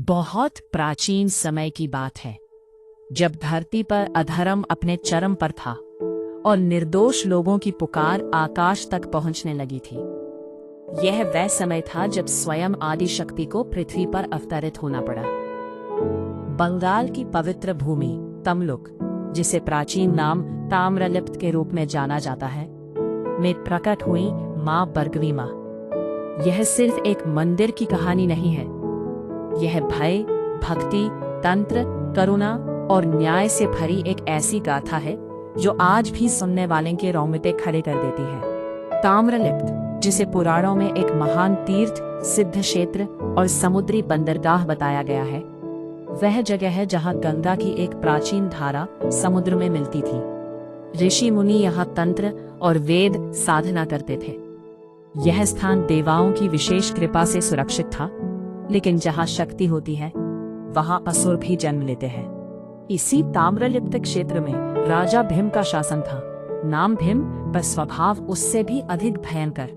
बहुत प्राचीन समय की बात है, जब धरती पर अधर्म अपने चरम पर था और निर्दोष लोगों की पुकार आकाश तक पहुंचने लगी थी। यह वह समय था जब स्वयं आदि शक्ति को पृथ्वी पर अवतरित होना पड़ा। बंगाल की पवित्र भूमि तमलुक, जिसे प्राचीन नाम ताम्रलिप्त के रूप में जाना जाता है, में प्रकट हुई मां बरगवी मां। यह सिर्फ एक मंदिर की कहानी नहीं है, यह भय, भक्ति, तंत्र, करुणा और न्याय से भरी एक ऐसी गाथा है जो आज भी सुनने वाले के रोंगटे खड़े कर देती है। ताम्रलिप्त, जिसे पुराणों में एक महान तीर्थ, सिद्ध क्षेत्र और समुद्री बंदरगाह बताया गया है, वह जगह है जहां गंगा की एक प्राचीन धारा समुद्र में मिलती थी। ऋषि मुनि यहाँ तंत्र और वेद साधना करते थे। यह स्थान देवताओं की विशेष कृपा से सुरक्षित था, लेकिन जहां शक्ति होती है वहां असुर भी जन्म लेते हैं। इसी ताम्रलिप्त क्षेत्र में राजा भीम का शासन था। नाम भीम, पर स्वभाव उससे भी अधिक भयंकर।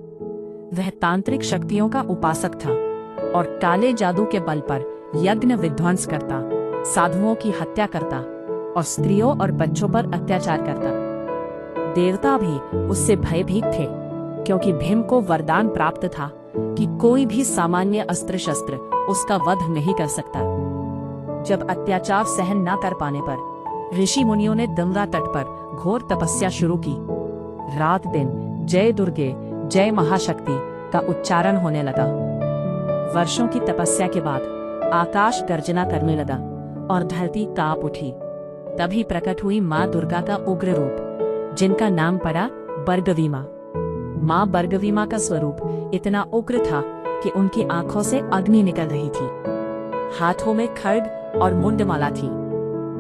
वह तांत्रिक शक्तियों का उपासक था और काले जादू के बल पर यज्ञ विध्वंस करता, साधुओं की हत्या करता और स्त्रियों और बच्चों पर अत्याचार करता। देवता भी उससे भयभीत थे, क्योंकि भीम को वरदान प्राप्त था कि कोई भी सामान्य अस्त्र शस्त्र उसका वध नहीं कर सकता। जब अत्याचार सहन न कर पाने पर ऋषि मुनियों ने गंगा तट पर घोर तपस्या शुरू की। रात दिन जय दुर्गे, जय महाशक्ति का उच्चारण होने लगा। वर्षों की तपस्या के बाद आकाश गर्जना करने लगा और धरती कांप उठी। तभी प्रकट हुई मां दुर्गा का उग्र रूप, जिनका नाम पड़ा बरगवी मां। मां बरगवी मां का स्वरूप इतना उग्र था कि उनकी आंखों से अग्नि निकल रही थी। हाथों में खड्ग और मुंडमाला थी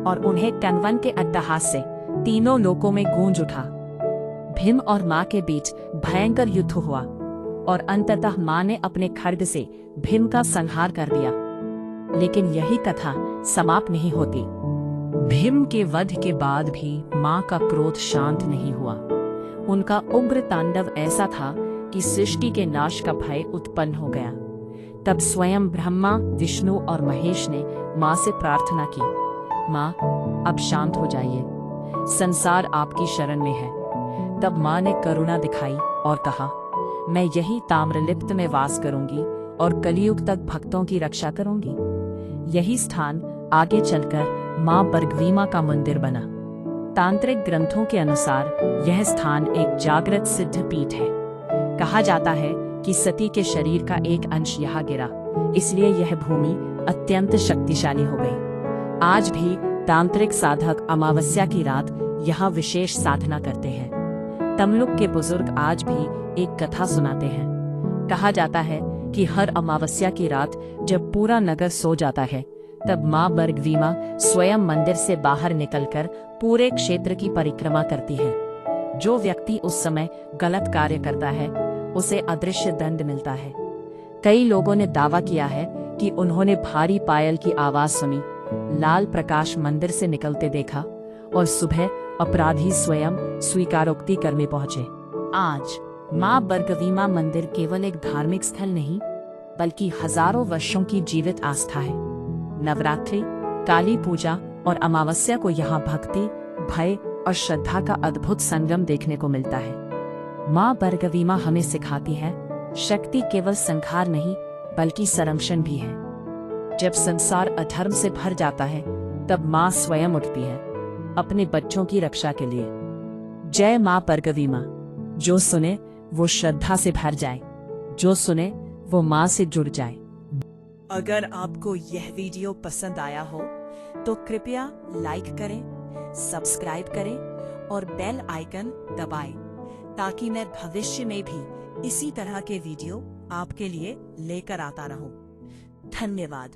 और उन्हें कण्वन के अट्टहास से तीनों लोकों में गूंज उठा। भीम और मां के बीच भयंकर युद्ध हुआ और अंततः मां ने अपने खड्ग से भीम का संहार कर दिया। लेकिन यही कथा समाप्त नहीं होती। भीम के वध के बाद भी मां का क्रोध शांत नहीं हुआ। उनका उग्र तांडव ऐसा था कि सृष्टि के नाश का भय उत्पन्न हो गया। तब स्वयं ब्रह्मा, विष्णु और महेश ने मां से प्रार्थना की, मां, अब शांत हो जाइए, संसार आपकी शरण में है। तब मां ने करुणा दिखाई और कहा, मैं यही ताम्रलिप्त में वास करूंगी और कलियुग तक भक्तों की रक्षा करूंगी। यही स्थान आगे चलकर मां बरगवी मां का मंदिर बना। तांत्रिक ग्रंथों के अनुसार यह स्थान एक जागृत सिद्ध पीठ है। कहा जाता है कि सती के शरीर का एक अंश यहाँ गिरा, इसलिए यह भूमि अत्यंत शक्तिशाली हो गई। आज भी तांत्रिक साधक अमावस्या की रात यहाँ विशेष साधना करते हैं। तमलुक के बुजुर्ग आज भी एक कथा सुनाते हैं। कहा जाता है कि हर अमावस्या की रात जब पूरा नगर सो जाता है, तब मां बरगवी मां स्वयं मंदिर से बाहर निकलकर पूरे क्षेत्र की परिक्रमा करती है। जो व्यक्ति उस समय गलत कार्य करता है, उसे अदृश्य दंड मिलता है। कई लोगों ने दावा किया है कि उन्होंने भारी पायल की आवाज सुनी, लाल प्रकाश मंदिर से निकलते देखा और सुबह अपराधी स्वयं स्वीकारोक्ति करने पहुंचे। आज मां बरगवी मां मंदिर केवल एक धार्मिक स्थल नहीं, बल्कि हजारों वर्षों की जीवित आस्था है। नवरात्रि, काली पूजा और अमावस्या को यहाँ भक्ति, भय और श्रद्धा का अद्भुत संगम देखने को मिलता है। मां बरगवी मां हमें सिखाती है, शक्ति केवल संहार नहीं बल्कि संरक्षण भी है। जब संसार अधर्म से भर जाता है, तब मां स्वयं उठती है अपने बच्चों की रक्षा के लिए। जय मां बरगवी मां। जो सुने वो श्रद्धा से भर जाए, जो सुने वो मां से जुड़ जाए। अगर आपको यह वीडियो पसंद आया हो तो कृपया लाइक करें, सब्सक्राइब करें और बेल आइकन दबाएं, ताकि मैं भविष्य में भी इसी तरह के वीडियो आपके लिए लेकर आता रहूं। धन्यवाद।